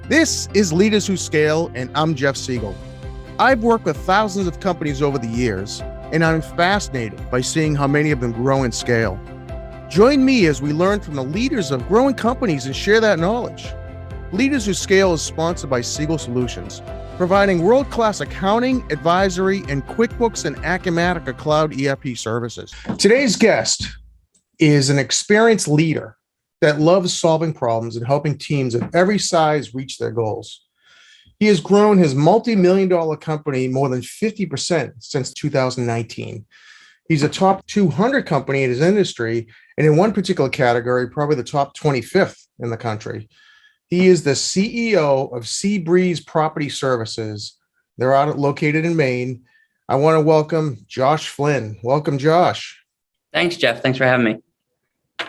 This is Leaders Who Scale, and I'm Jeff Siegel. I've worked with thousands of companies over the years, and I'm fascinated by seeing how many of them grow and scale. Join me as we learn from the leaders of growing companies and share that knowledge. Leaders Who Scale is sponsored by Siegel Solutions, providing world-class accounting, advisory, and QuickBooks and Acumatica Cloud ERP services. Today's guest is an experienced leader that loves solving problems and helping teams of every size reach their goals. He has grown his multi-million-dollar company more than 50% since 2019. He's a top 200 company in his industry, and in one particular category, probably the top 25th in the country. He is the CEO of Seabreeze Property Services. They're located in Maine. I want to welcome Josh Flynn. Welcome, Josh. Thanks, Jeff. Thanks for having me.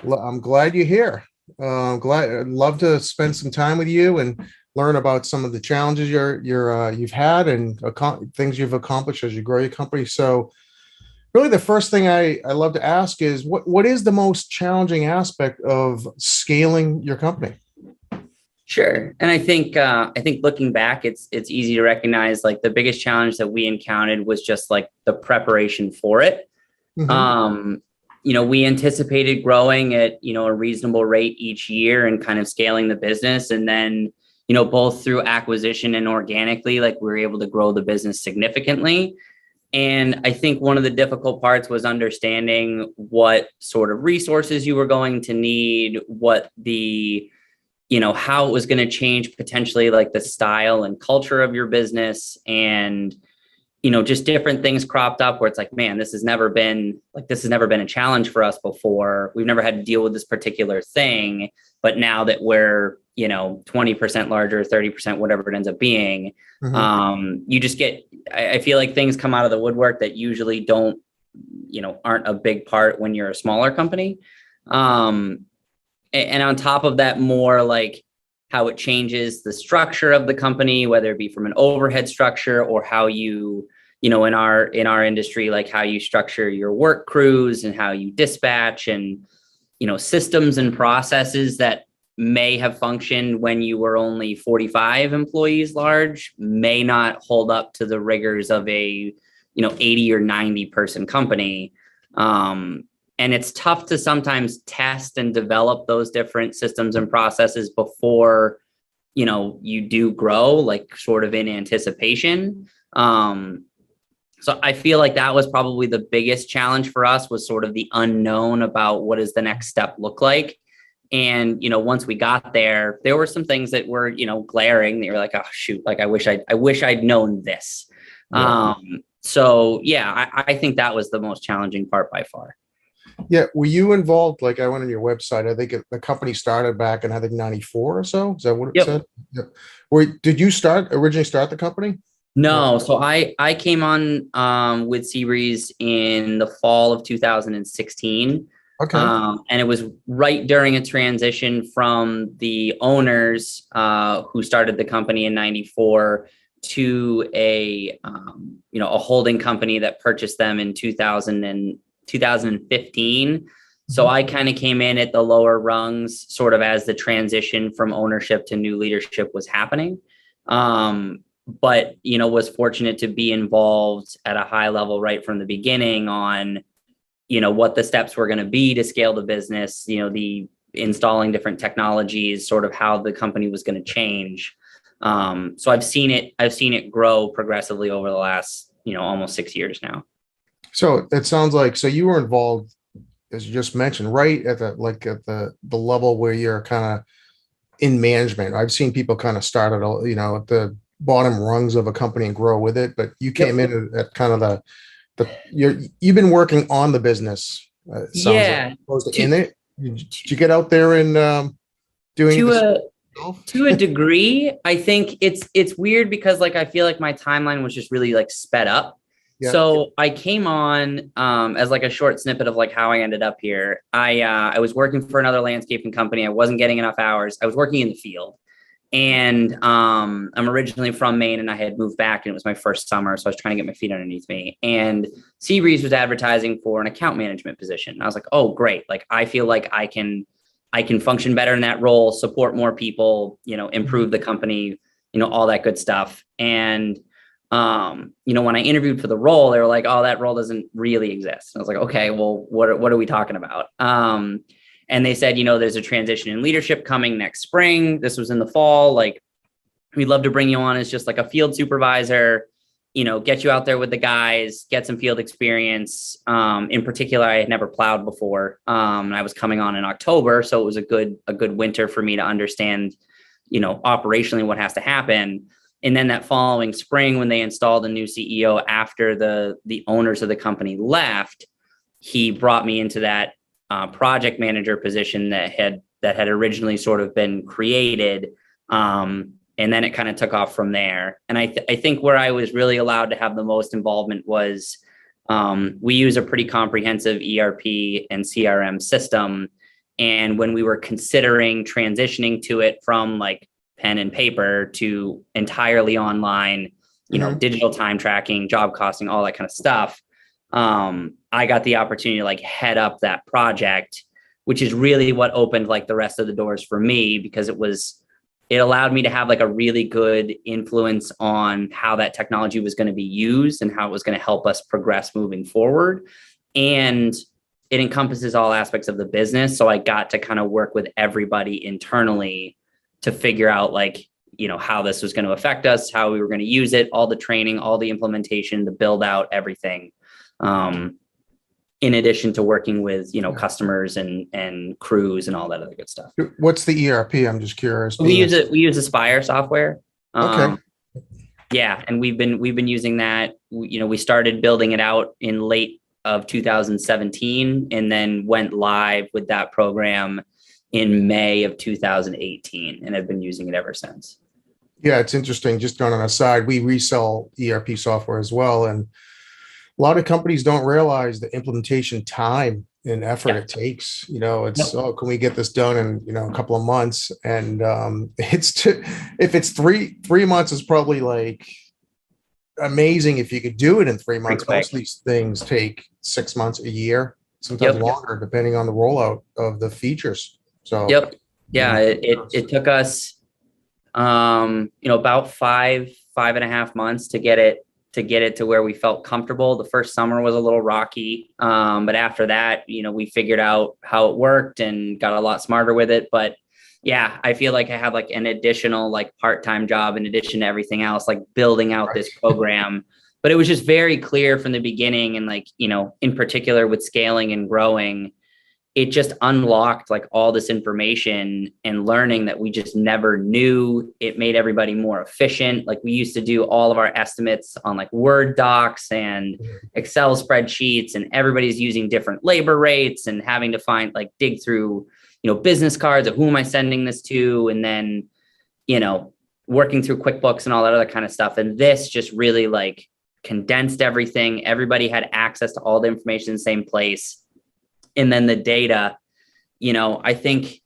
I'm glad you're here. I'd love to spend some time with you and learn about some of the challenges you've had and things you've accomplished as you grow your company. So really the first thing I love to ask is what is the most challenging aspect of scaling your company? Sure. And I think looking back, it's easy to recognize like the biggest challenge that we encountered was just like the preparation for it. Mm-hmm. We anticipated growing at, a reasonable rate each year and kind of scaling the business. And then, both through acquisition and organically, like we were able to grow the business significantly. And I think one of the difficult parts was understanding what sort of resources you were going to need, what the, how it was going to change potentially like the style and culture of your business. And just different things cropped up where it's like, man, this has never been a challenge for us before. We've never had to deal with this particular thing. But now that we're, 20% larger, 30%, whatever it ends up being, mm-hmm. You just I feel like things come out of the woodwork that usually aren't a big part when you're a smaller company. And on top of that, more like how it changes the structure of the company, whether it be from an overhead structure or how you, in our industry, like how you structure your work crews and how you dispatch and, systems and processes that may have functioned when you were only 45 employees large may not hold up to the rigors of a, 80 or 90 person company. And it's tough to sometimes test and develop those different systems and processes before, you do grow, like sort of in anticipation. So I feel like that was probably the biggest challenge for us was sort of the unknown about what does the next step look like. And, once we got there were some things that were, glaring that you're like, oh, shoot, like, I wish I'd known this. Yeah. So yeah, I think that was the most challenging part by far. Yeah. Were you involved? Like I went on your website. I think the company started back in, I think 94 or so. Is that what it said? Yep. Did you originally start the company? No. So I came on with Seabreeze in the fall of 2016. Okay. And it was right during a transition from the owners who started the company in 94 to a holding company that purchased them in 2015. So I kind of came in at the lower rungs, sort of as the transition from ownership to new leadership was happening. But, was fortunate to be involved at a high level right from the beginning on, what the steps were going to be to scale the business, the installing different technologies, sort of how the company was going to change. So I've seen it grow progressively over the last, almost 6 years now. So it sounds like, so you were involved, as you just mentioned, right at the level where you're kind of in management. I've seen people kind of start at, at the bottom rungs of a company and grow with it, but you came in at kind of you've been working on the business. Yeah. Like, in it. Did you get out there and doing to a degree? I think it's weird because like I feel like my timeline was just really like sped up. Yeah. So I came on as like a short snippet of like how I ended up here. I was working for another landscaping company. I wasn't getting enough hours. I was working in the field. And I'm originally from Maine and I had moved back and it was my first summer. So I was trying to get my feet underneath me. And Seabreeze was advertising for an account management position. And I was like, oh, great. Like, I feel like I can I can function better in that role, support more people, improve the company, all that good stuff. And, when I interviewed for the role, they were like, oh, that role doesn't really exist. And I was like, okay, well, what are we talking about? And they said, there's a transition in leadership coming next spring. This was in the fall. Like, we'd love to bring you on as just like a field supervisor, get you out there with the guys, get some field experience. In particular, I had never plowed before. And I was coming on in October. So it was a good winter for me to understand, operationally what has to happen. And then that following spring, when they installed a new CEO after the owners of the company left, he brought me into that project manager position that had originally sort of been created. And then it kind of took off from there. And I think where I was really allowed to have the most involvement was we use a pretty comprehensive ERP and CRM system. And when we were considering transitioning to it from like pen and paper to entirely online, digital time tracking, job costing, all that kind of stuff, I got the opportunity to like head up that project, which is really what opened like the rest of the doors for me, because it allowed me to have like a really good influence on how that technology was going to be used and how it was going to help us progress moving forward. And it encompasses all aspects of the business. So I got to kind of work with everybody internally to figure out like, how this was going to affect us, how we were going to use it, all the training, all the implementation, the build out, everything. In addition to working with, customers and crews and all that other good stuff. What's the ERP? I'm just curious. We use Aspire software. Okay. Yeah. And we've been using that. We started building it out in late of 2017 and then went live with that program in May of 2018 and have been using it ever since. Yeah, it's interesting. Just on an aside, we resell ERP software as well. And a lot of companies don't realize the implementation time and effort it takes. Can we get this done in, a couple of months? And if it's three months is probably like amazing if you could do it in 3 months. Most of these things take 6 months, a year, sometimes longer, depending on the rollout of the features. So yeah, it took us about 5.5 months to get it to where we felt comfortable. The first summer was a little rocky. But after that, we figured out how it worked and got a lot smarter with it. But yeah, I feel like I have like an additional like part-time job in addition to everything else, like building out this program. But it was just very clear from the beginning. And like, in particular with scaling and growing, it just unlocked like all this information and learning that we just never knew. It made everybody more efficient. Like we used to do all of our estimates on like Word docs and Excel spreadsheets, and everybody's using different labor rates and having to dig through, business cards of who am I sending this to? And then, working through QuickBooks and all that other kind of stuff. And this just really like condensed everything. Everybody had access to all the information in the same place. And then the data, I think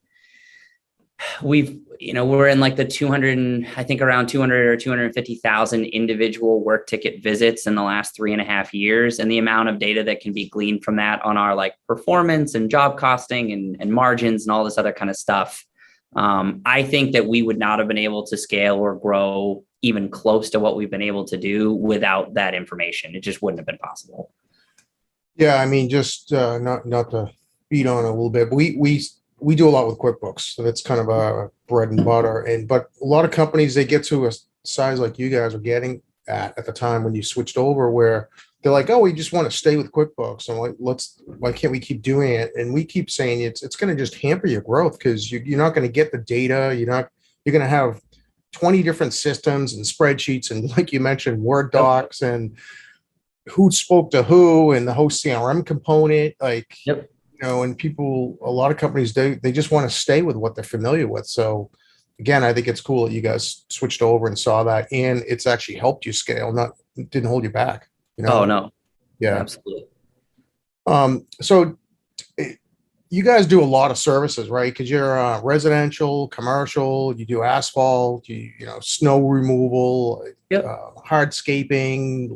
we're in like the 200, I think around 200 or 250,000 individual work ticket visits in the last 3.5 years. And the amount of data that can be gleaned from that on our like performance and job costing and margins and all this other kind of stuff. I think that we would not have been able to scale or grow even close to what we've been able to do without that information. It just wouldn't have been possible. Yeah, I mean, just not to beat on a little bit, but we do a lot with QuickBooks, so that's kind of our bread and butter. But a lot of companies, they get to a size like you guys are getting at the time when you switched over, where they're like, oh, we just want to stay with QuickBooks, and like, why can't we keep doing it? And we keep saying it's going to just hamper your growth, because you're not going to get the data. You're going to have 20 different systems and spreadsheets, and like you mentioned, Word docs and who spoke to who and the whole CRM component, and people, a lot of companies, they just want to stay with what they're familiar with. So again, I think it's cool that you guys switched over and saw that, and it's actually helped you scale, it didn't hold you back. Oh no. Yeah, absolutely. So you guys do a lot of services, right? Because you're residential, commercial, you do asphalt, snow removal, hardscaping,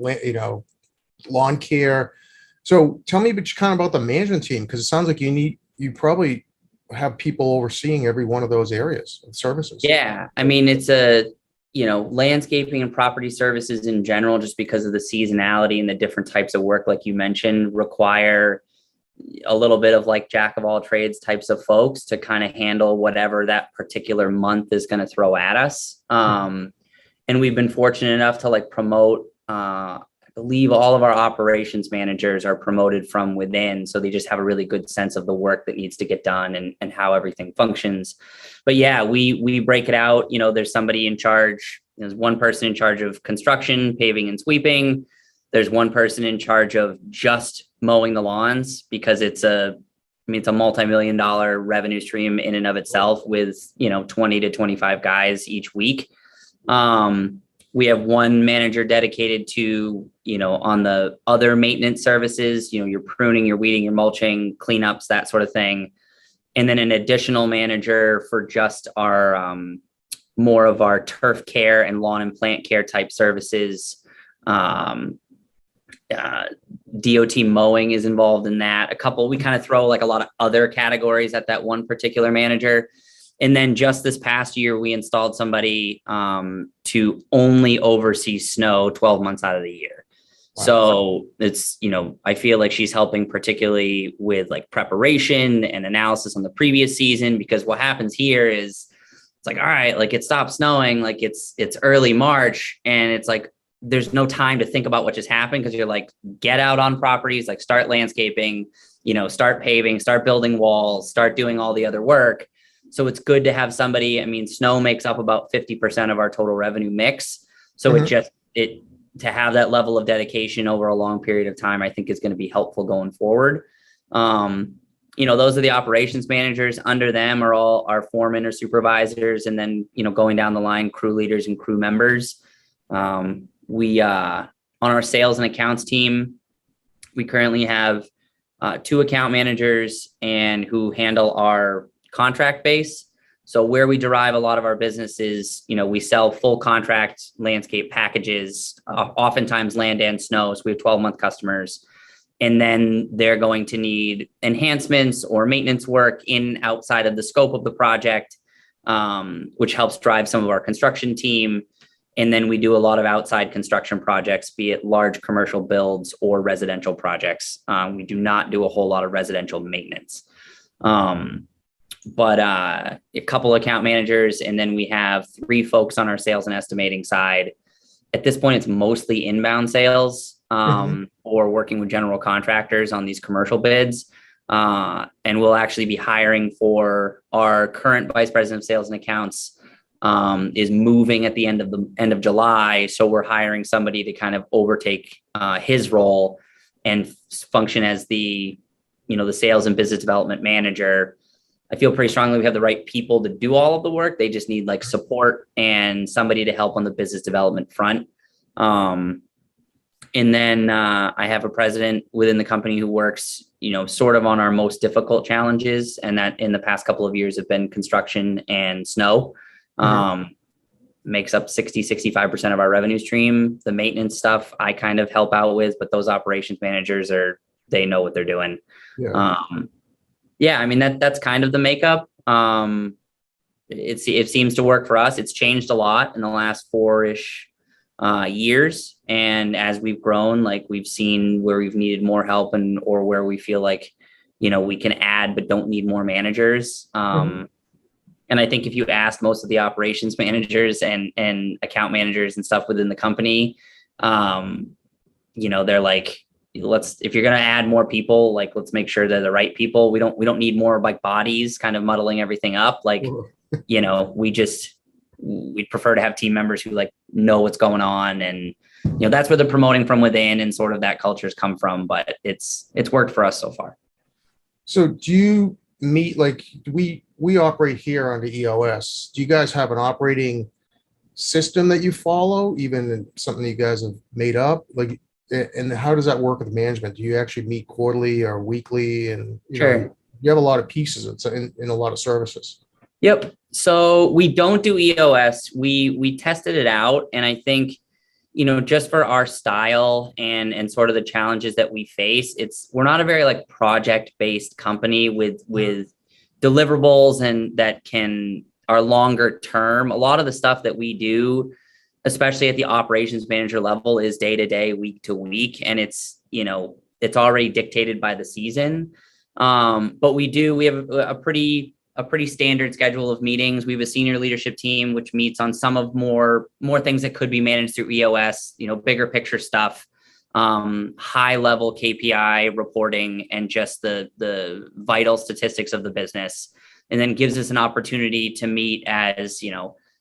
lawn care. So tell me kind of about the management team, because it sounds like you probably have people overseeing every one of those areas of services? Yeah. I mean, it's landscaping and property services in general, just because of the seasonality and the different types of work, like you mentioned, require a little bit of like jack of all trades types of folks to kind of handle whatever that particular month is going to throw at us. And we've been fortunate enough to like promote, I believe all of our operations managers are promoted from within. So they just have a really good sense of the work that needs to get done and how everything functions. But yeah, we break it out. There's somebody in charge. There's one person in charge of construction, paving and sweeping. There's one person in charge of just mowing the lawns, because it's a multi-million-dollar revenue stream in and of itself with, 20 to 25 guys each week. We have one manager dedicated to, on the other maintenance services, your pruning, your weeding, your mulching, cleanups, that sort of thing. And then an additional manager for just our, more of our turf care and lawn and plant care type services. DOT mowing is involved in that. We kind of throw like a lot of other categories at that one particular manager. And then just this past year, we installed somebody to only oversee snow 12 months out of the year. Wow. So it's, I feel like she's helping particularly with like preparation and analysis on the previous season, because what happens here is it's like, all right, like it stopped snowing, like it's early March, and it's like, there's no time to think about what just happened, because you're like, get out on properties, like start landscaping, start paving, start building walls, start doing all the other work. So it's good to have somebody. Snow makes up about 50% of our total revenue mix. So to have that level of dedication over a long period of time, I think is going to be helpful going forward. Those are the operations managers. Under them are all our foremen or supervisors. And then, going down the line, crew leaders and crew members. We, on our sales and accounts team, we currently have 2 account managers and who handle our contract base. So where we derive a lot of our business is, we sell full contract landscape packages, oftentimes land and snow. So we have 12-month customers, and then they're going to need enhancements or maintenance work outside of the scope of the project, which helps drive some of our construction team. And then we do a lot of outside construction projects, be it large commercial builds or residential projects. We do not do a whole lot of residential maintenance. But a couple of account managers, and then we have 3 folks on our sales and estimating side. At this point, it's mostly inbound sales or working with general contractors on these commercial bids. And we'll actually be hiring for our current vice president of sales and accounts is moving at the end of July. So we're hiring somebody to kind of overtake his role and function as the sales and business development manager. I feel pretty strongly we have the right people to do all of the work. They just need like support and somebody to help on the business development front. And then I have a president within the company who works, sort of on our most difficult challenges. And that in the past couple of years have been construction and snow. Makes up 65% of our revenue stream. The maintenance stuff I kind of help out with, but those operations managers they know what they're doing. That's kind of the makeup. It seems to work for us. It's changed a lot in the last 4-ish years. And as we've grown, like we've seen where we've needed more help or where we feel like, we can add, but don't need more managers. And I think if you ask most of the operations managers and account managers and stuff within the company, they're like, if you're going to add more people, like, let's make sure they're the right people. We don't need more like bodies kind of muddling everything up. Like, we'd prefer to have team members who like know what's going on. And, that's where the promoting from within and sort of that culture's come from, but it's worked for us so far. So do you meet, like we operate here under EOS. Do you guys have an operating system that you follow, even something you guys have made up? Like, and how does that work with management? Do you actually meet quarterly or weekly? And you have a lot of pieces in a lot of services. Yep. So we don't do EOS. We tested it out, and I think just for our style and sort of the challenges that we face, we're not a very like project based company with deliverables and that are longer term. A lot of the stuff that we do, especially at the operations manager level, is day to day, week to week, and it's already dictated by the season. But we have a pretty standard schedule of meetings. We have a senior leadership team which meets on some of more things that could be managed through EOS, bigger picture stuff, high level KPI reporting, and just the vital statistics of the business. And then gives us an opportunity to meet as,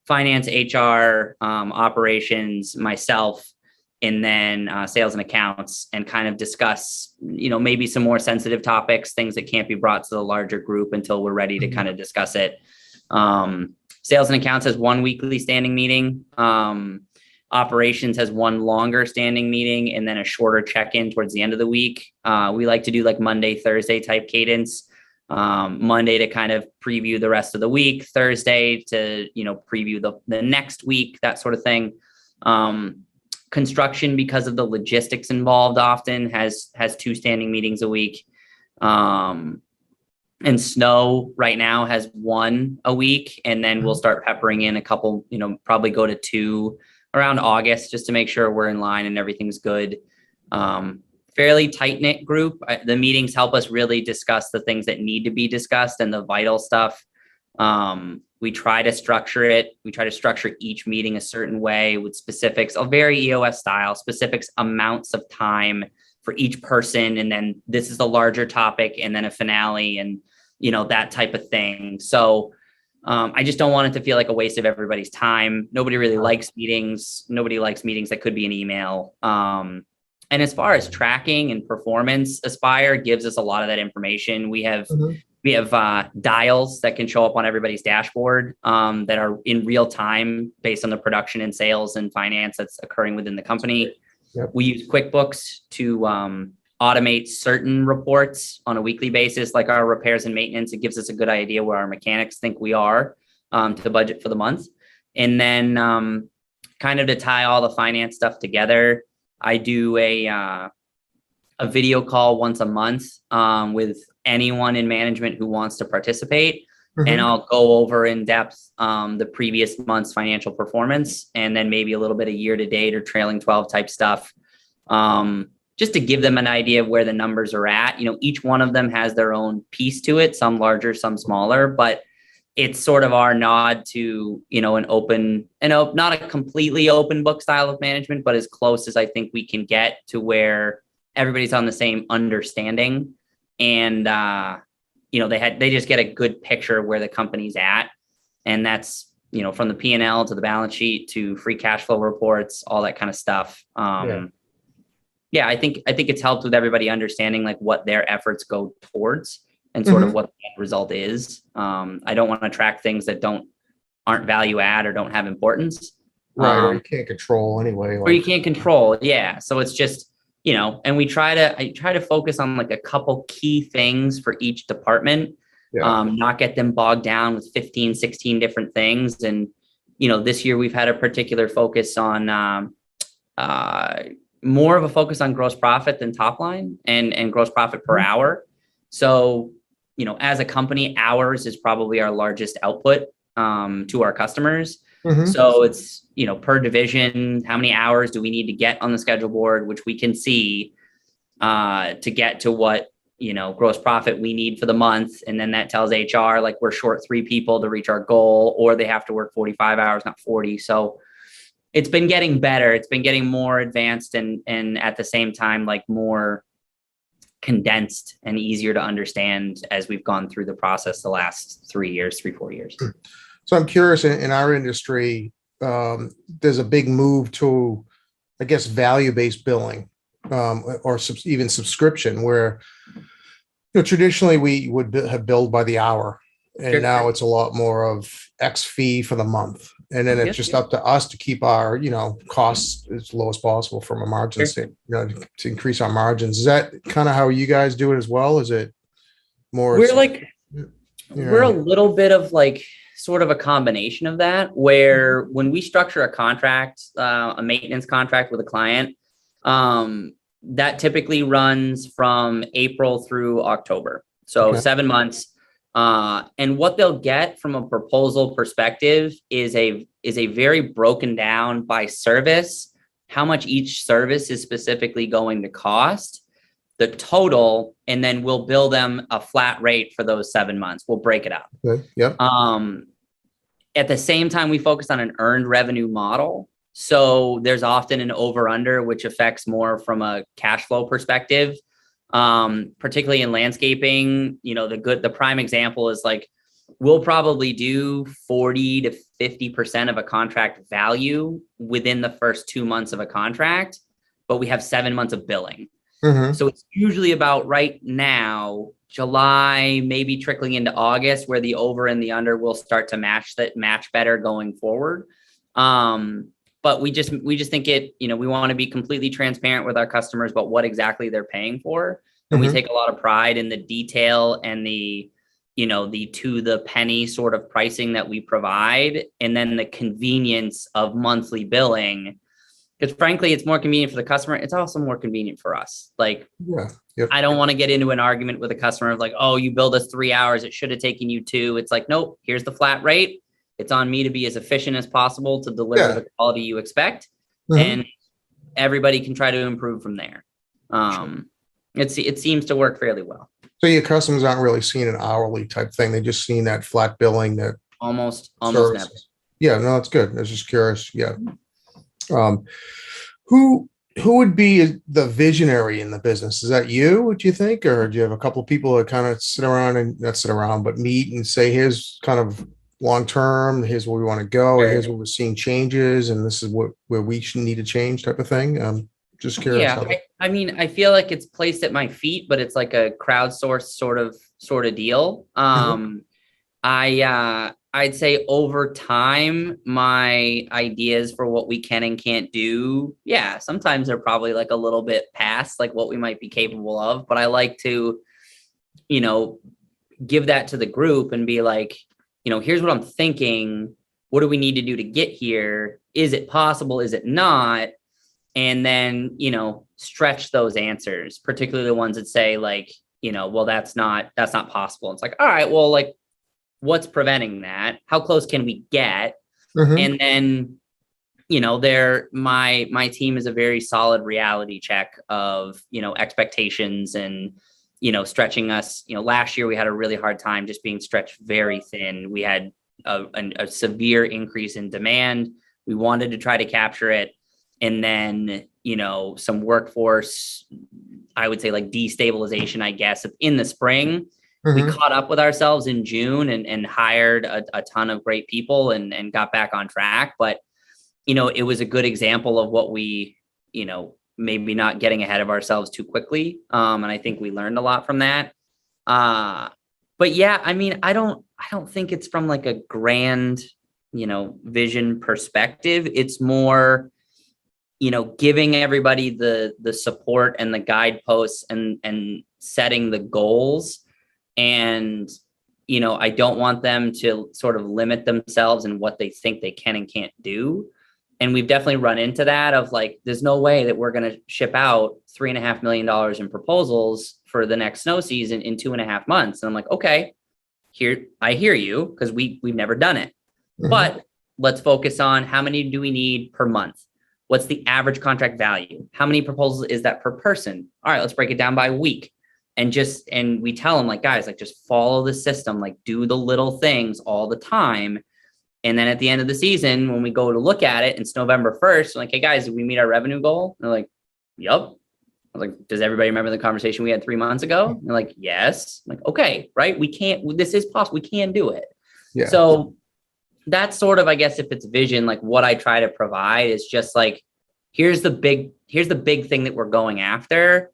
finance, HR, operations, myself, and then sales and accounts, and kind of discuss, maybe some more sensitive topics, things that can't be brought to the larger group until we're ready to kind of discuss it. Sales and accounts has one weekly standing meeting. Operations has one longer standing meeting, and then a shorter check-in towards the end of the week. We like to do like Monday, Thursday type cadence. Monday to kind of preview the rest of the week, Thursday to, preview the next week, that sort of thing. Construction, because of the logistics involved, often has 2 standing meetings a week. And snow right now has 1 a week, and then we'll start peppering in a couple, probably go to 2 around August, just to make sure we're in line and everything's good. Fairly tight-knit group. The meetings help us really discuss the things that need to be discussed and the vital stuff. We try to structure it. We try to structure each meeting a certain way with specifics, a very EOS style, specifics, amounts of time for each person. And then this is the larger topic, and then a finale, and, that type of thing. So I just don't want it to feel like a waste of everybody's time. Nobody really likes meetings. Nobody likes meetings that could be an email. And as far as tracking and performance, Aspire gives us a lot of that information. We have dials that can show up on everybody's dashboard that are in real time based on the production and sales and finance that's occurring within the company. Yep. We use QuickBooks to automate certain reports on a weekly basis, like our repairs and maintenance. It gives us a good idea where our mechanics think we are to budget for the month. And then kind of to tie all the finance stuff together, I do a video call once a month with anyone in management who wants to participate. And I'll go over in depth the previous month's financial performance, and then maybe a little bit of year to date or trailing 12 type stuff, just to give them an idea of where the numbers are at. Each one of them has their own piece to it, some larger, some smaller, but it's sort of our nod to, an open, not a completely open book style of management, but as close as I think we can get to where everybody's on the same understanding. And, they just get a good picture of where the company's at. And that's, from the P&L to the balance sheet to free cash flow reports, all that kind of stuff. Yeah, I think it's helped with everybody understanding like what their efforts go towards and sort of what the end result is. I don't want to track things that aren't value add or don't have importance. Right. Or you can't control anyway. Or you can't control. Yeah. So it's just, and I try to focus on like a couple key things for each department, not get them bogged down with 15, 16 different things. And, this year we've had a particular focus on more of a focus on gross profit than top line and gross profit per hour. So, as a company, hours is probably our largest output to our customers. So it's, per division, how many hours do we need to get on the schedule board, which we can see to get to what, gross profit we need for the month. And then that tells HR, like we're short 3 people to reach our goal, or they have to work 45 hours, not 40. So it's been getting better. It's been getting more advanced and at the same time, like more condensed and easier to understand as we've gone through the process the last 4 years. So I'm curious, in our industry, there's a big move to, I guess, value-based billing or even subscription, where traditionally we would have billed by the hour, and now it's a lot more of X fee for the month. And then it's just up to us to keep our, costs as low as possible from a margin standpoint, to increase our margins. Is that kind of how you guys do it as well? Is it more? We're a little bit of like sort of a combination of that, where when we structure a contract, a maintenance contract with a client, that typically runs from April through October. So 7 months. And what they'll get from a proposal perspective is a very broken down by service, how much each service is specifically going to cost, the total, and then we'll bill them a flat rate for those 7 months. We'll break it up. Okay. Yep. At the same time, we focus on an earned revenue model. So there's often an over under, which affects more from a cash flow perspective. Particularly in landscaping, the prime example is like, we'll probably do 40 to 50% of a contract value within the first 2 months of a contract, but we have 7 months of billing. Mm-hmm. So it's usually about right now, July, maybe trickling into August, where the over and the under will start to match better going forward. But we just think we want to be completely transparent with our customers about what exactly they're paying for. And we take a lot of pride in the detail and the to the penny sort of pricing that we provide. And then the convenience of monthly billing, because frankly, it's more convenient for the customer. It's also more convenient for us. Like, I don't want to get into an argument with a customer of like, oh, you billed us 3 hours. It should have taken you 2. It's like, nope, here's the flat rate. It's on me to be as efficient as possible to deliver the quality you expect. And everybody can try to improve from there. It seems to work fairly well. So your customers aren't really seeing an hourly type thing. They just seeing that flat billing, that almost never. Yeah, no, that's good. I was just curious. Yeah. Who would be the visionary in the business? Is that you, what you think? Or do you have a couple of people that kind of but meet and say, here's kind of long-term, here's where we want to go, or here's where we're seeing changes, and this is where we should need to change type of thing? Just curious. Yeah, I mean, I feel like it's placed at my feet, but it's like a crowdsourced sort of deal. I'd say over time, my ideas for what we can and can't do, sometimes they're probably like a little bit past like what we might be capable of. But I like to, give that to the group and be like, here's what I'm thinking. What do we need to do to get here? Is it possible? Is it not? And then, stretch those answers, particularly the ones that say like, well, that's not possible. It's like, all right, well, like, what's preventing that? How close can we get? And then, my team is a very solid reality check of, expectations and, stretching us. Last year we had a really hard time just being stretched very thin. We had a severe increase in demand. We wanted to try to capture it. And then, some workforce, I would say like destabilization, I guess, in the spring. We caught up with ourselves in June and hired a ton of great people and got back on track. But, it was a good example of what we, maybe not getting ahead of ourselves too quickly. And I think we learned a lot from that. But yeah, I mean, I don't think it's from like a grand, vision perspective. It's more, giving everybody the support and the guideposts and setting the goals. And, I don't want them to sort of limit themselves in what they think they can and can't do. And we've definitely run into that of like, there's no way that we're going to ship out $3.5 million in proposals for the next snow season in 2.5 months. And I'm like, okay, I hear you, because we've never done it. But let's focus on how many do we need per month? What's the average contract value? How many proposals is that per person? All right, let's break it down by week. And we tell them like, guys, like just follow the system, like do the little things all the time. And then at the end of the season, when we go to look at it, it's November 1st. I'm like, hey guys, did we meet our revenue goal? And they're like, yep. I was like, does everybody remember the conversation we had 3 months ago? And they're like, yes. I'm like, okay, right. This is possible. We can do it. Yeah. So that's sort of, I guess, if it's vision, like what I try to provide is just like, here's the big thing that we're going after.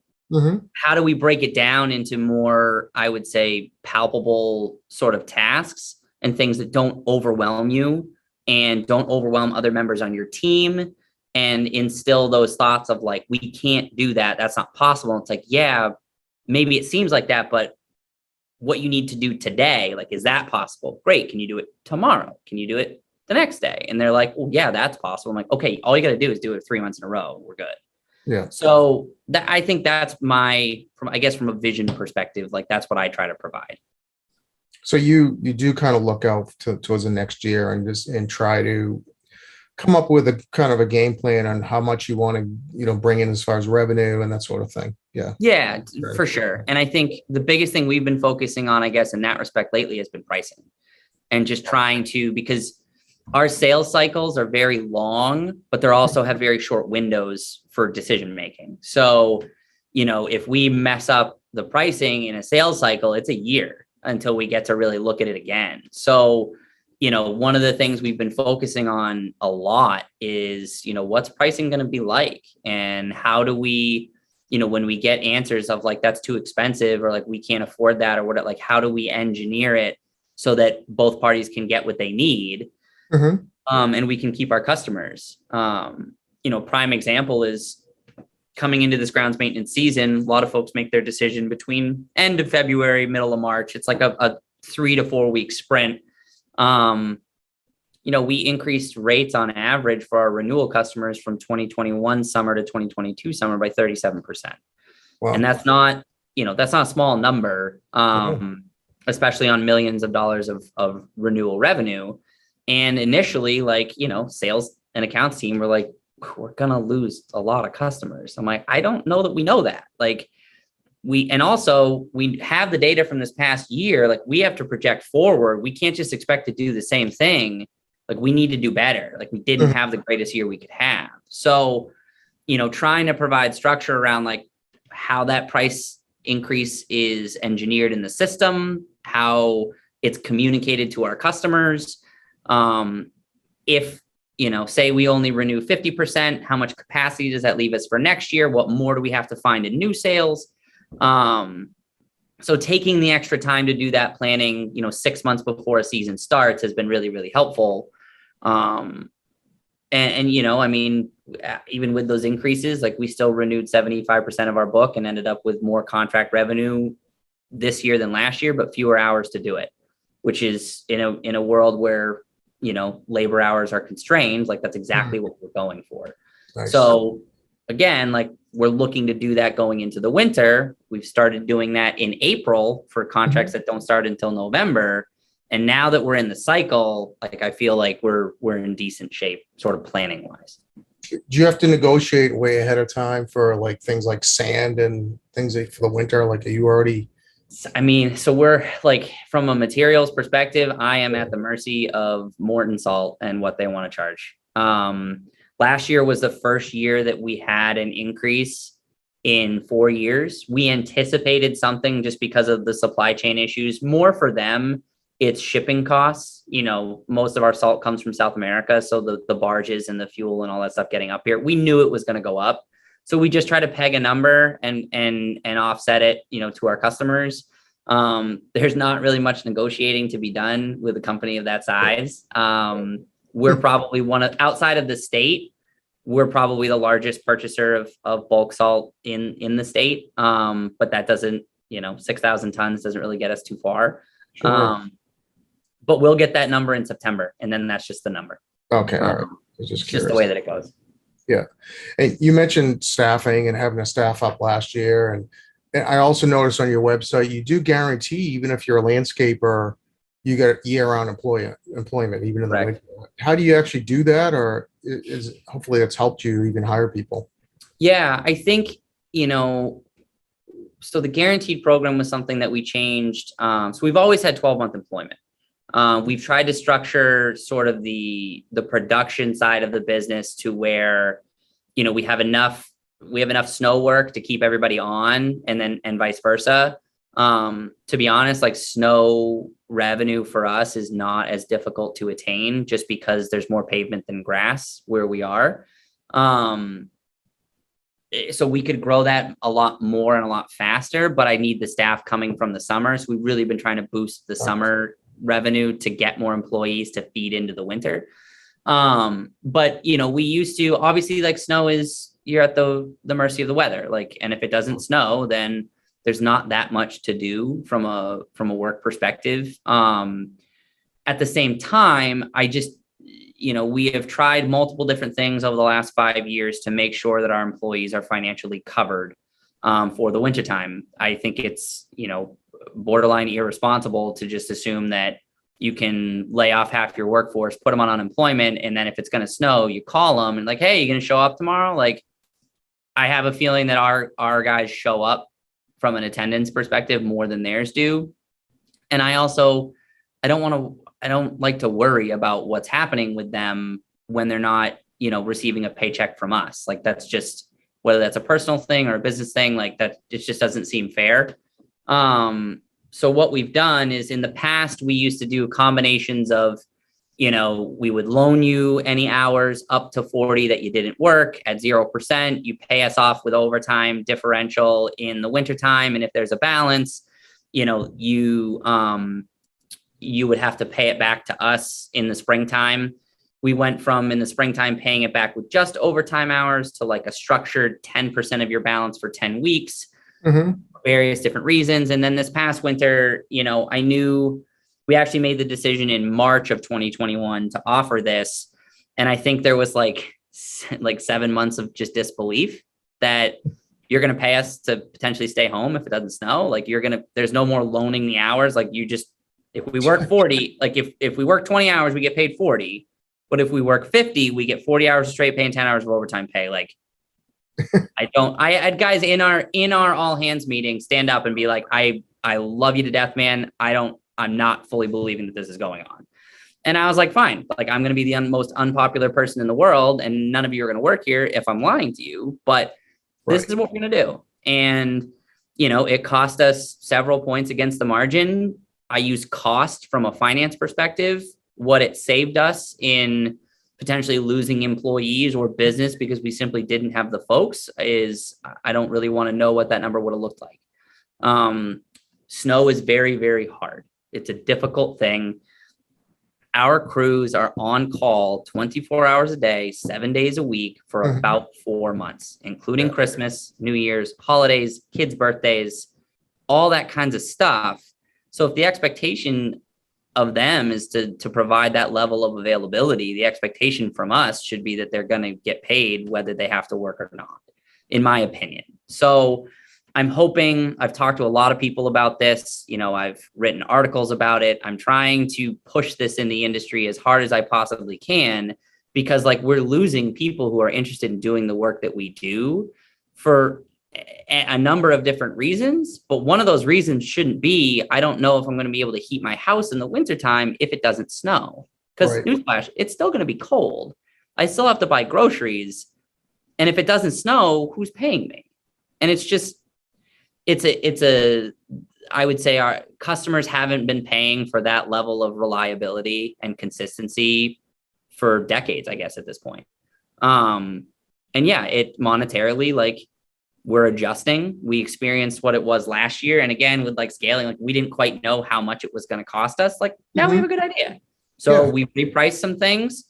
How do we break it down into more, I would say, palpable sort of tasks and things that don't overwhelm you and don't overwhelm other members on your team, and instill those thoughts of like, we can't do that. That's not possible. And it's like, yeah, maybe it seems like that, but what you need to do today, like, is that possible? Great. Can you do it tomorrow? Can you do it the next day? And they're like, well, yeah, that's possible. I'm like, okay, all you got to do is do it 3 months in a row. We're good. Yeah. So I think that's from a vision perspective, like that's what I try to provide. So you do kind of look out towards the next year and just and try to come up with a kind of a game plan on how much you want to, bring in as far as revenue and that sort of thing. Yeah. Yeah, Right. for sure. And I think the biggest thing we've been focusing on, I guess, in that respect lately has been pricing and just trying to, because our sales cycles are very long, but they also have very short windows for decision making. So, if we mess up the pricing in a sales cycle, it's a year until we get to really look at it again. So, one of the things we've been focusing on a lot is, what's pricing going to be like, and how do we, when we get answers of like, that's too expensive, or like, we can't afford that, or what, like, how do we engineer it so that both parties can get what they need, and we can keep our customers. Prime example is coming into this grounds maintenance season. A lot of folks make their decision between end of February, middle of March. It's like a 3 to 4 week sprint. We increased rates on average for our renewal customers from 2021 summer to 2022 summer by 37%. Wow. And that's not a small number, especially on millions of dollars of renewal revenue. And initially, sales and accounts team were like, we're going to lose a lot of customers. I'm like, I don't know that we know that. We have the data from this past year. We have to project forward. We can't just expect to do the same thing. We need to do better. We didn't have the greatest year we could have. So, trying to provide structure around how that price increase is engineered in the system, how it's communicated to our customers. If, say we only renew 50%, how much capacity does that leave us for next year? What more do we have to find in new sales? So taking the extra time to do that planning, 6 months before a season starts has been really, really helpful. Even with those increases, we still renewed 75% of our book and ended up with more contract revenue this year than last year, but fewer hours to do it, which is in a world where, labor hours are constrained. That's exactly what we're going for. Nice. So again, we're looking to do that going into the winter. We've started doing that in April for contracts that don't start until November. And now that we're in the cycle, I feel like we're in decent shape, sort of planning wise. Do you have to negotiate way ahead of time for things like sand and things for the winter? Are you already? So we're from a materials perspective, I am at the mercy of Morton Salt and what they want to charge. Last year was the first year that we had an increase in 4 years. We anticipated something just because of the supply chain issues. More for them, it's shipping costs. Most of our salt comes from South America. So the barges and the fuel and all that stuff getting up here, we knew it was going to go up. So we just try to peg a number and offset it, to our customers. There's not really much negotiating to be done with a company of that size. We're probably outside of the state, we're probably the largest purchaser of bulk salt in the state. But that doesn't, 6,000 tons doesn't really get us too far. Sure. But we'll get that number in September, and then that's just the number. Okay. All right. Just the way that it goes. Yeah. And you mentioned staffing and having a staff up last year. And I also noticed on your website, you do guarantee, even if you're a landscaper, you get year-round employment, even in the winter. How do you actually do that? Or hopefully it's helped you even hire people? Yeah, I think, so the guaranteed program was something that we changed. So we've always had 12-month employment. We've tried to structure sort of the production side of the business to where, we have enough snow work to keep everybody on, and vice versa. To be honest, snow revenue for us is not as difficult to attain just because there's more pavement than grass where we are. So we could grow that a lot more and a lot faster, but I need the staff coming from the summer. So we've really been trying to boost the summer revenue to get more employees to feed into the winter. But we used to, obviously, snow is, you're at the mercy of the weather. And if it doesn't snow, then there's not that much to do from a work perspective. At the same time, we have tried multiple different things over the last 5 years to make sure that our employees are financially covered for the wintertime. I think it's, borderline irresponsible to just assume that you can lay off half your workforce, put them on unemployment, and then if it's going to snow, you call them and like, hey, you going to show up tomorrow? Like, I have a feeling that our guys show up from an attendance perspective more than theirs do. And I don't like to worry about what's happening with them when they're not, receiving a paycheck from us. Like, that's just, whether that's a personal thing or a business thing, like that, it just doesn't seem fair. So what we've done is, in the past, we used to do combinations of, we would loan you any hours up to 40 that you didn't work at 0%. You pay us off with overtime differential in the wintertime. And if there's a balance, you would have to pay it back to us in the springtime. We went from, in the springtime, paying it back with just overtime hours to like a structured 10% of your balance for 10 weeks. Various different reasons. And then this past winter, I knew we actually made the decision in March of 2021 to offer this. And I think there was like 7 months of just disbelief that you're going to pay us to potentially stay home if it doesn't snow. Like, there's no more loaning the hours. Like, if we work 40, like if we work 20 hours, we get paid 40. But if we work 50, we get 40 hours of straight pay and 10 hours of overtime pay. Like, I had guys in our all hands meeting stand up and be like, I love you to death, man. I'm not fully believing that this is going on. And I was like, fine, like, I'm going to be the most unpopular person in the world, and none of you are going to work here if I'm lying to you, but this is what we're going to do. And, it cost us several points against the margin. I use cost from a finance perspective. What it saved us in potentially losing employees or business because we simply didn't have the folks is, I don't really want to know what that number would have looked like. Snow is very, very hard. It's a difficult thing. Our crews are on call 24 hours a day, 7 days a week for about 4 months, including Christmas, New Year's, holidays, kids' birthdays, all that kinds of stuff. So if the expectation of them is to provide that level of availability, the expectation from us should be that they're going to get paid whether they have to work or not, in my opinion. So I'm hoping, I've talked to a lot of people about this. I've written articles about it. I'm trying to push this in the industry as hard as I possibly can, because we're losing people who are interested in doing the work that we do for a number of different reasons. But one of those reasons shouldn't be, I don't know if I'm going to be able to heat my house in the wintertime if it doesn't snow. Because newsflash, it's still going to be cold. I still have to buy groceries. And if it doesn't snow, who's paying me? And it's just, I would say our customers haven't been paying for that level of reliability and consistency for decades, I guess, at this point. And yeah, it monetarily, we're adjusting. We experienced what it was last year. And again, with scaling, we didn't quite know how much it was going to cost us. Now we have a good idea. So we repriced some things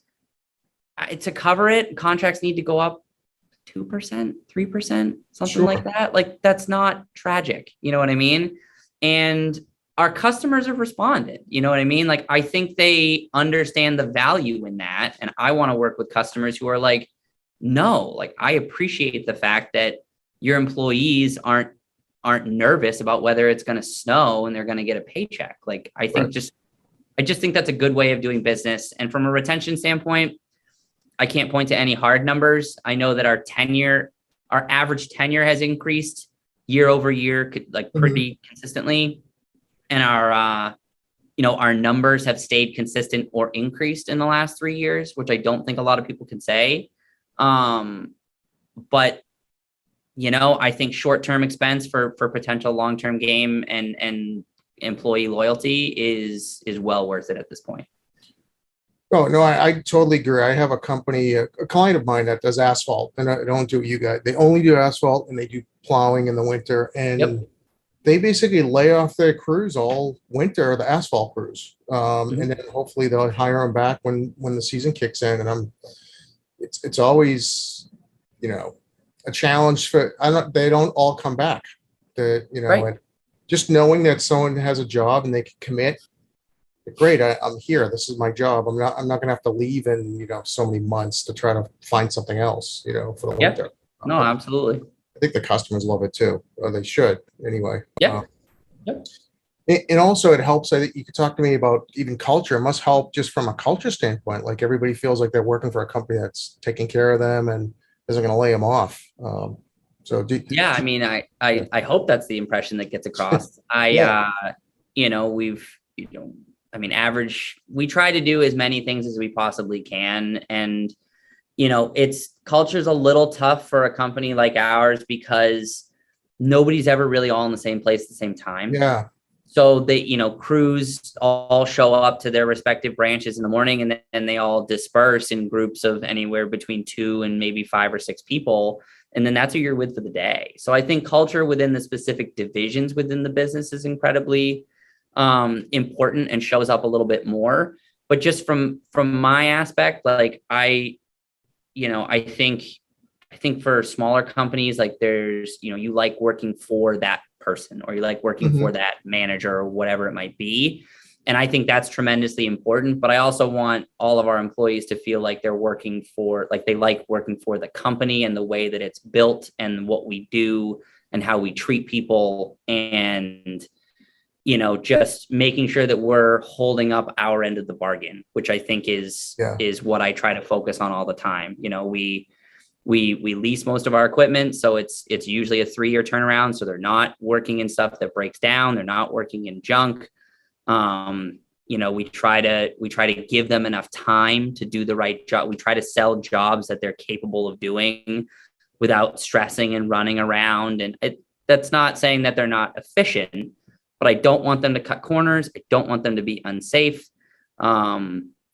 to cover it. Contracts need to go up 2%, 3%, something like that. That's not tragic. You know what I mean? And our customers have responded. You know what I mean? I think they understand the value in that. And I want to work with customers who are no, I appreciate the fact that your employees aren't nervous about whether it's going to snow and they're going to get a paycheck. I just think that's a good way of doing business. And from a retention standpoint, I can't point to any hard numbers. I know that our average tenure has increased year over year, pretty consistently. And our numbers have stayed consistent or increased in the last 3 years, which I don't think a lot of people can say. But I think short-term expense for potential long-term game and employee loyalty is well worth it at this point. Oh, no, I totally agree. I have a company, a client of mine that does asphalt, and I don't do what you guys. They only do asphalt, and they do plowing in the winter. And they basically lay off their crews all winter, the asphalt crews. And then hopefully they'll hire them back when the season kicks in. And it's always, a challenge they don't all come back. And just knowing that someone has a job and they can commit. Great, I'm here. This is my job. I'm not going to have to leave in so many months to try to find something else for the winter. No, absolutely. I think the customers love it too, or they should anyway. And also it helps. I think you could talk to me about even culture. It must help just from a culture standpoint. Like everybody feels like they're working for a company that's taking care of them and isn't going to lay them off. So Yeah, I mean, I hope that's the impression that gets across. yeah. You know, I mean, we try to do as many things as we possibly can. And, you know, culture's a little tough for a company like ours because nobody's ever really all in the same place at the same time. Yeah. So crews all show up to their respective branches in the morning, and then they all disperse in groups of anywhere between 2 and maybe 5 or 6 people. And then that's who you're with for the day. So I think culture within the specific divisions within the business is incredibly important and shows up a little bit more. But just from my aspect, like I think for smaller companies, like there's, you like working for that person, or you like working for that manager or whatever it might be. And I think that's tremendously important. But I also want all of our employees to feel like they like working for the company and the way that it's built and what we do and how we treat people, and, just making sure that we're holding up our end of the bargain, which I think is what I try to focus on all the time. We lease most of our equipment, so it's usually a 3-year turnaround. So they're not working in stuff that breaks down. They're not working in junk. We try to give them enough time to do the right job. We try to sell jobs that they're capable of doing without stressing and running around. And that's not saying that they're not efficient, but I don't want them to cut corners. I don't want them to be unsafe.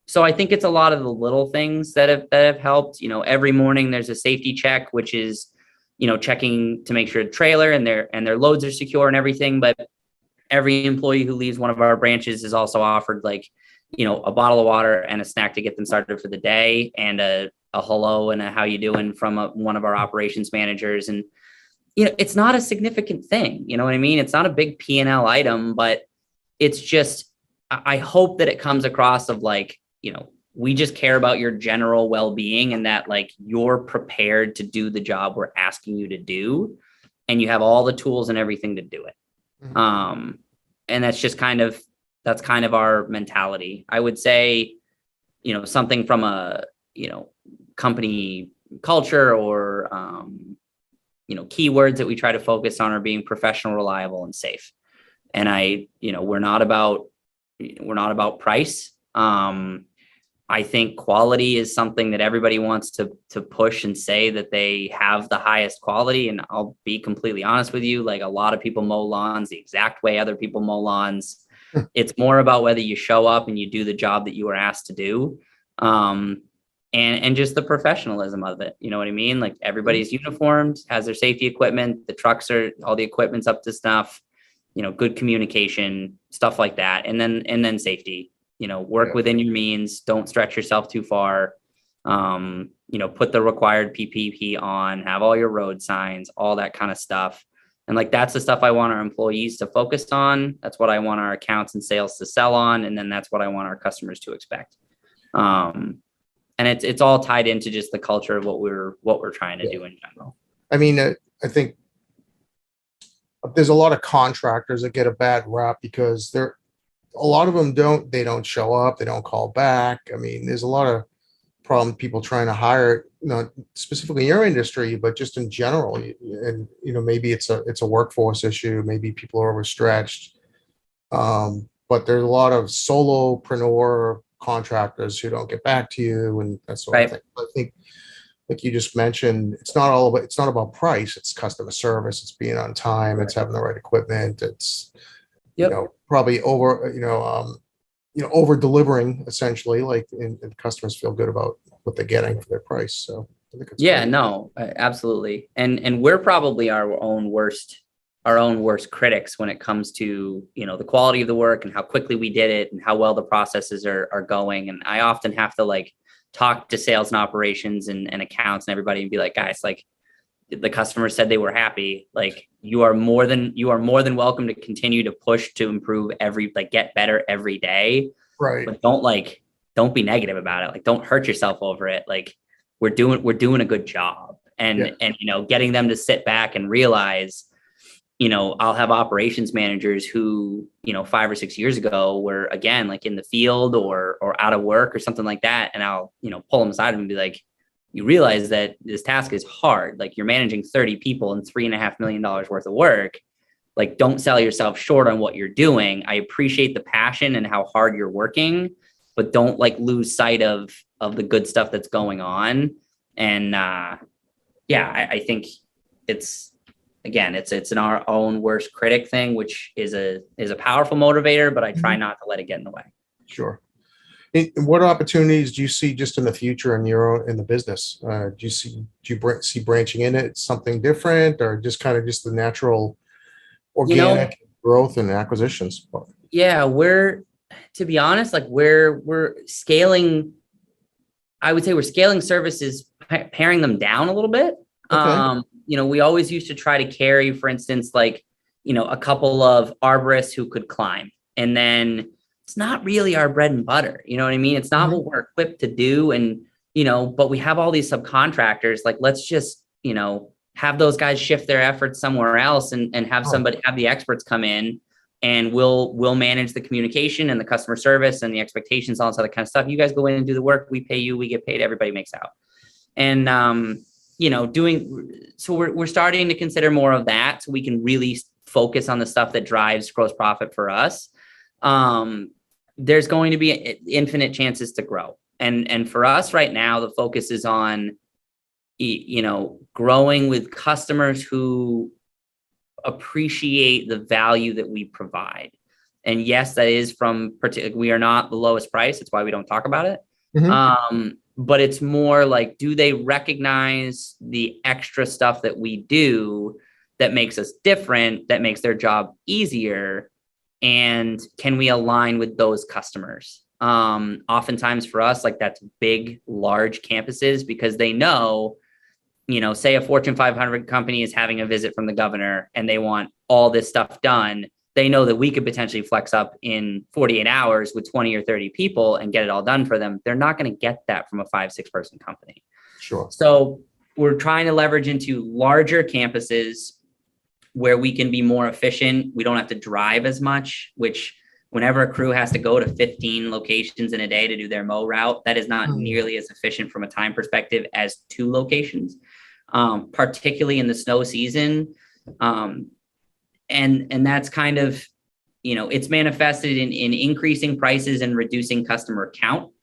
So I think it's a lot of the little things that have helped. Every morning there's a safety check, which is, checking to make sure the trailer and their loads are secure and everything. But every employee who leaves one of our branches is also offered a bottle of water and a snack to get them started for the day, and a hello and a how you doing from one of our operations managers. And, it's not a significant thing. You know what I mean? It's not a big P&L item, but it's just, I hope that it comes across of we just care about your general well-being, and that you're prepared to do the job we're asking you to do, and you have all the tools and everything to do it. And that's kind of our mentality. I would say, something from a, company culture or, keywords that we try to focus on are being professional, reliable, and safe. And we're not about price. I think quality is something that everybody wants to push and say that they have the highest quality. And I'll be completely honest with you, a lot of people mow lawns the exact way other people mow lawns. It's more about whether you show up and you do the job that you were asked to do. And just the professionalism of it. You know what I mean? Everybody's uniformed, has their safety equipment, the trucks all the equipment's up to snuff, good communication, stuff like that. And then safety. Work within your means. Don't stretch yourself too far. Put the required PPP on, have all your road signs, all that kind of stuff. And that's the stuff I want our employees to focus on. That's what I want our accounts and sales to sell on. And then that's what I want our customers to expect. And it's all tied into just the culture of what we're trying to do in general. I mean, I think there's a lot of contractors that get a bad rap because a lot of them don't show up. They don't call back. I mean, there's a lot of problem people trying to hire, not specifically in your industry, but just in general. And, maybe it's a workforce issue. Maybe people are overstretched. But there's a lot of solopreneur contractors who don't get back to you and that sort of thing. I think, like you just mentioned, it's not about price. It's customer service. It's being on time. It's having the right equipment. It's probably over delivering essentially, and customers feel good about what they're getting for their price. So I think it's great. No, absolutely. And we're probably our own worst critics when it comes to, the quality of the work and how quickly we did it and how well the processes are going. And I often have to talk to sales and operations and accounts and everybody and be like, guys, the customer said they were happy. You are more than welcome to continue to push to improve get better every day. Right. But don't be negative about it. Don't hurt yourself over it. We're doing a good job. And getting them to sit back and realize, I'll have operations managers who, 5 or 6 years ago were, again, like in the field or out of work or something like that. And I'll, pull them aside and be like, you realize that this task is hard. Like, you're managing 30 people and $3.5 million worth of work. Like, don't sell yourself short on what you're doing. I appreciate the passion and how hard you're working, but don't like lose sight of the good stuff that's going on. And I think it's an our own worst critic thing, which is a powerful motivator, but I try not to let it get in the way. Sure. And what opportunities do you see just in the future in the business? Do you see branching in it something different, or just kind of just the natural organic growth and acquisitions? Yeah, to be honest, like we're scaling. I would say we're scaling services, paring them down a little bit. Okay. We always used to try to carry, for instance, like, a couple of arborists who could climb, and then it's not really our bread and butter. You know what I mean? It's not what we're equipped to do. And, but we have all these subcontractors, like, let's just, have those guys shift their efforts somewhere else and have have the experts come in, and we'll manage the communication and the customer service and the expectations, all this other kind of stuff. You guys go in and do the work. We pay you, we get paid, everybody makes out. And, so we're starting to consider more of that, so we can really focus on the stuff that drives gross profit for us. There's going to be infinite chances to grow. And for us right now, the focus is on, growing with customers who appreciate the value that we provide. And yes, that is we are not the lowest price. That's why we don't talk about it. But it's more like, do they recognize the extra stuff that we do that makes us different, that makes their job easier? And can we align with those customers? Oftentimes for us, like, that's big, large campuses, because they know, say a Fortune 500 company is having a visit from the governor and they want all this stuff done. They know that we could potentially flex up in 48 hours with 20 or 30 people and get it all done for them. They're not going to get that from a 5-6 person company. Sure. So we're trying to leverage into larger campuses where we can be more efficient. We don't have to drive as much, which whenever a crew has to go to 15 locations in a day to do their mow route, that is not nearly as efficient from a time perspective as 2 locations, particularly in the snow season. And that's kind of, it's manifested in increasing prices and reducing customer count.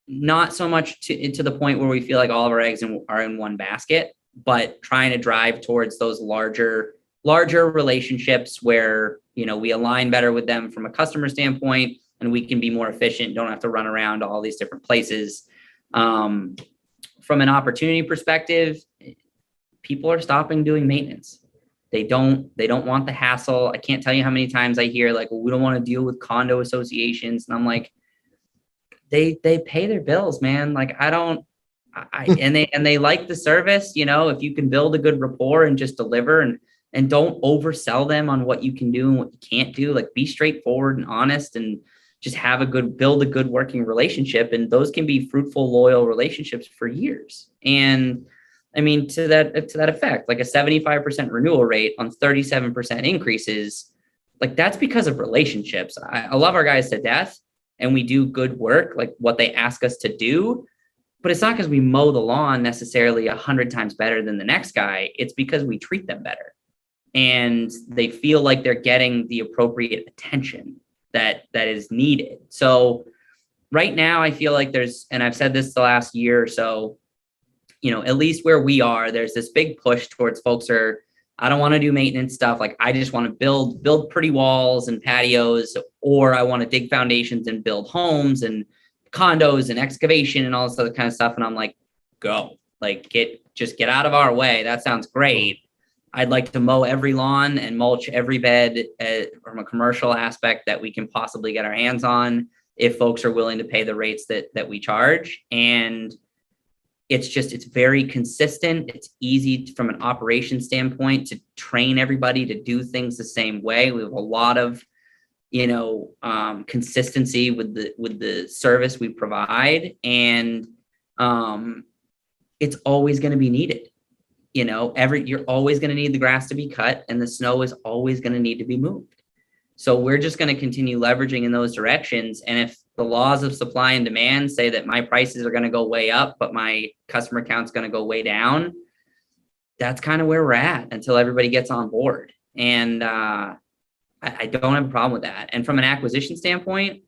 Not so much to the point where we feel like all of our eggs are in one basket, but trying to drive towards those larger relationships where, we align better with them from a customer standpoint, and we can be more efficient, don't have to run around to all these different places. From an opportunity perspective, people are stopping doing maintenance. They don't want the hassle. I can't tell you how many times I hear, like, well, we don't want to deal with condo associations. And I'm like, they pay their bills, man. Like, and they like the service. If you can build a good rapport and just deliver, and don't oversell them on what you can do and what you can't do, like, be straightforward and honest, and just build a good working relationship. And those can be fruitful, loyal relationships for years. And I mean, to that effect, like a 75% renewal rate on 37% increases, like, that's because of relationships. I love our guys to death, and we do good work, like what they ask us to do, but it's not because we mow the lawn necessarily 100 times better than the next guy. It's because we treat them better, and they feel like they're getting the appropriate attention that is needed. So right now, I feel like and I've said this the last year or so, at least where we are, there's this big push towards folks I don't want to do maintenance stuff. Like, I just want to build pretty walls and patios, or I want to dig foundations and build homes and condos and excavation and all this other kind of stuff. And I'm like, go, like, get out of our way. That sounds great. I'd like to mow every lawn and mulch every bed from a commercial aspect that we can possibly get our hands on, if folks are willing to pay the rates that we charge. And it's very consistent. It's easy from an operation standpoint to train everybody to do things the same way. We have a lot of, consistency with the service we provide, and it's always going to be needed. you're always going to need the grass to be cut, and the snow is always going to need to be moved. So we're just going to continue leveraging in those directions. And if the laws of supply and demand say that my prices are going to go way up, but my customer count's going to go way down, that's kind of where we're at until everybody gets on board. And I don't have a problem with that. And from an acquisition standpoint,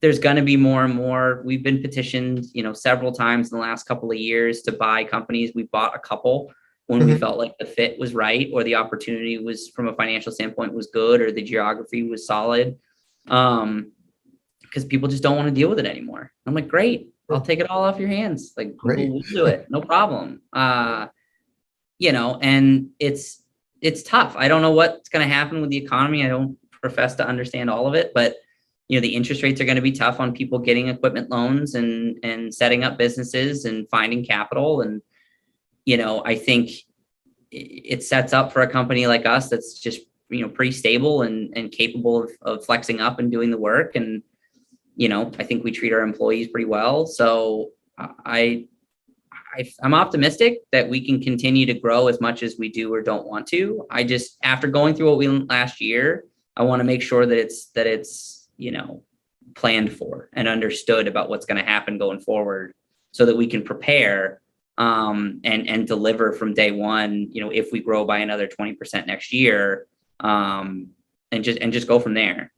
there's going to be more and more. We've been petitioned, several times in the last couple of years to buy companies. We bought a couple when we felt like the fit was right, or the opportunity was, from a financial standpoint, was good, or the geography was solid. Because people just don't want to deal with it anymore. I'm like, great, I'll take it all off your hands. Like, we'll do it, no problem. And it's tough. I don't know what's going to happen with the economy. I don't profess to understand all of it, but the interest rates are going to be tough on people getting equipment loans and setting up businesses and finding capital. And I think it sets up for a company like us that's just pretty stable and capable of flexing up and doing the work. And I think we treat our employees pretty well. So I'm optimistic that we can continue to grow as much as we do or don't want to. I just, after going through what we learned last year, I want to make sure that it's planned for and understood about what's going to happen going forward, so that we can prepare and deliver from day one, if we grow by another 20% next year, and just go from there.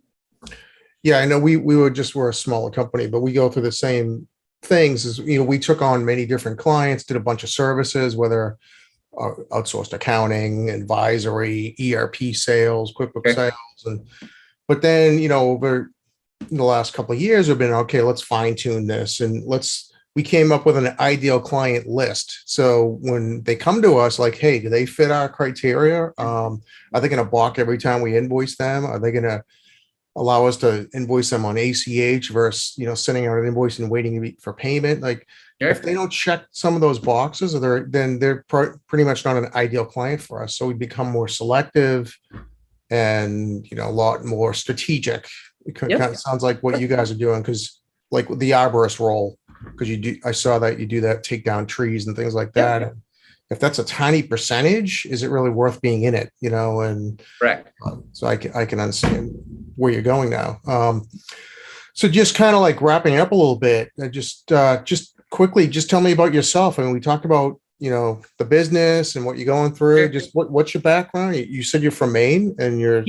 Yeah, I know we're a smaller company, but we go through the same things as, we took on many different clients, did a bunch of services, whether outsourced accounting, advisory, ERP sales, QuickBooks sales. But then, over the last couple of years, we've been, okay, let's fine tune this. And we came up with an ideal client list. So when they come to us, like, hey, do they fit our criteria? Are they going to balk every time we invoice them? Are they going to allow us to invoice them on ACH versus, sending out an invoice and waiting for payment? Like, if they don't check some of those boxes, then they're pretty much not an ideal client for us. So we become more selective and, a lot more strategic. It kind of sounds like what you guys are doing, because like the arborist role, because I saw that you do that, take down trees and things like that. And if that's a tiny percentage, is it really worth being in it? And correct. So I can understand where you're going now. So just kind of like wrapping up a little bit, just quickly, just tell me about yourself. I mean, we talked about, the business and what you're going through. Just what's your background? You said you're from Maine, and you're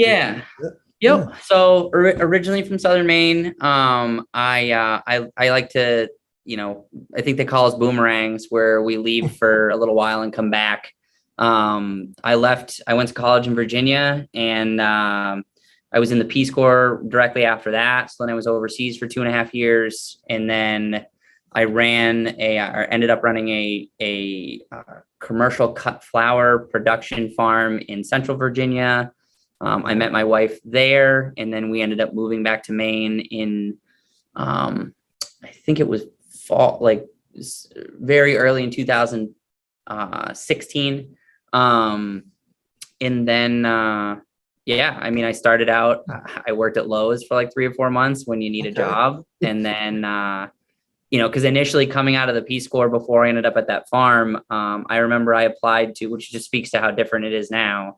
Yep. So originally from Southern Maine. I like to, I think they call us boomerangs, where we leave for a little while and come back. I went to college in Virginia, and I was in the Peace Corps directly after that. So then I was overseas for 2.5 years. And then I ended up running a commercial cut flower production farm in Central Virginia. I met my wife there, and then we ended up moving back to Maine in, I think it was fall, like very early in 2016. And then, I started out, I worked at Lowe's for like 3 or 4 months when you need a job. And then, because initially coming out of the Peace Corps, before I ended up at that farm, I remember I applied to, which just speaks to how different it is now.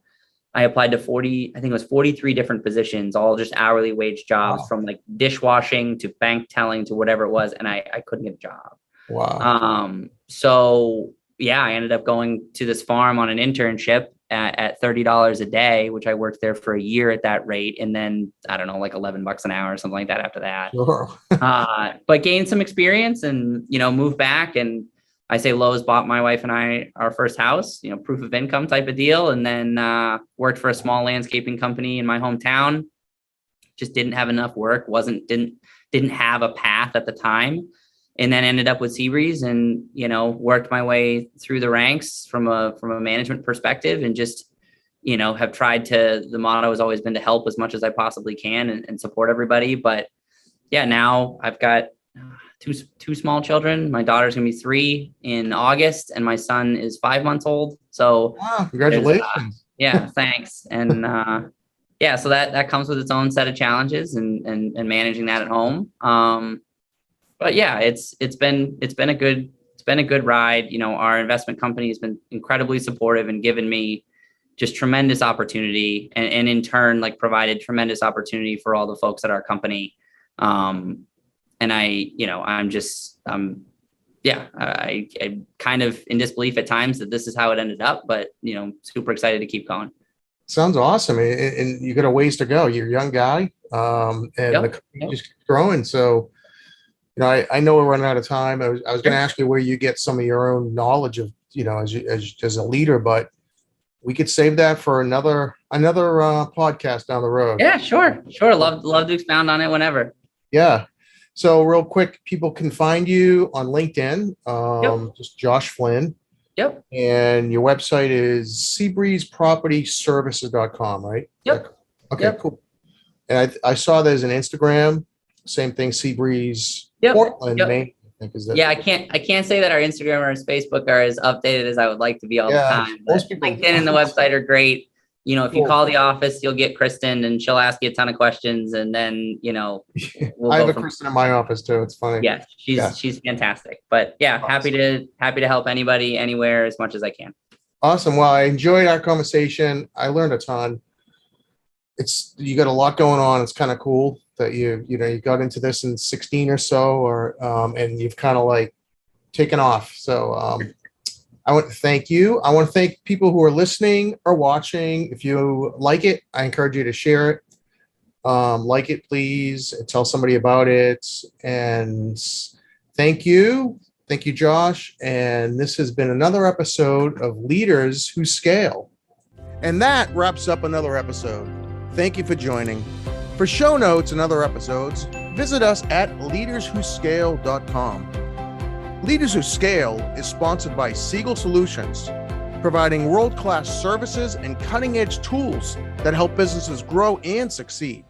I applied to 43 different positions, all just hourly wage jobs, from like dishwashing to bank telling to whatever it was. And I couldn't get a job. Wow. So I ended up going to this farm on an internship at $30 a day, which I worked there for a year at that rate. And then, I don't know, like $11 an hour or something like that after that. Sure. But gained some experience and, moved back. And I say Lowe's bought my wife and I our first house, proof of income type of deal. And then worked for a small landscaping company in my hometown. Just didn't have enough work, didn't have a path at the time. And then ended up with Seabreeze and, worked my way through the ranks from a management perspective, and just, have tried the motto has always been to help as much as I possibly can and support everybody. But now I've got two small children. My daughter's gonna be 3 in August, and my son is 5 months old. So wow, congratulations. Thanks. And so that comes with its own set of challenges and managing that at home. But it's been a good been a good ride. Our investment company has been incredibly supportive and given me just tremendous opportunity, and in turn, like, provided tremendous opportunity for all the folks at our company. And I'm kind of in disbelief at times that this is how it ended up, but super excited to keep going. Sounds awesome. And you got a ways to go. You're a young guy, and the company just keeps growing. So, I know we're running out of time. I was going to ask you where you get some of your own knowledge of, as a leader, but we could save that for another podcast down the road. Yeah, sure. Love to expound on it whenever. Yeah. So real quick, people can find you on LinkedIn. Just Josh Flynn. Yep. And your website is seabreezepropertyservices.com, right? Yep. Okay, yep. Cool. And I saw there's an Instagram, same thing, Seabreeze Portland, Maine. I think is that. Yeah, I can't say that our Instagram or Facebook are as updated as I would like to be all the time. Most people, LinkedIn and the website are great. If you call the office, you'll get Kristen, and she'll ask you a ton of questions, and then we'll I have a Kristen in my office too. It's funny. Yeah, she's fantastic. But yeah, awesome. happy to help anybody anywhere as much as I can. Awesome. Well, I enjoyed our conversation. I learned a ton. You got a lot going on. It's kind of cool that you got into this in 16 or so, and you've kind of like taken off. So I want to thank you. I want to thank people who are listening or watching. If you like it, I encourage you to share it. Like it, please. Tell somebody about it. And thank you. Thank you, Josh. And this has been another episode of Leaders Who Scale. And that wraps up another episode. Thank you for joining. For show notes and other episodes, visit us at leaderswhoscale.com. Leaders Who Scale is sponsored by Siegel Solutions, providing world-class services and cutting-edge tools that help businesses grow and succeed.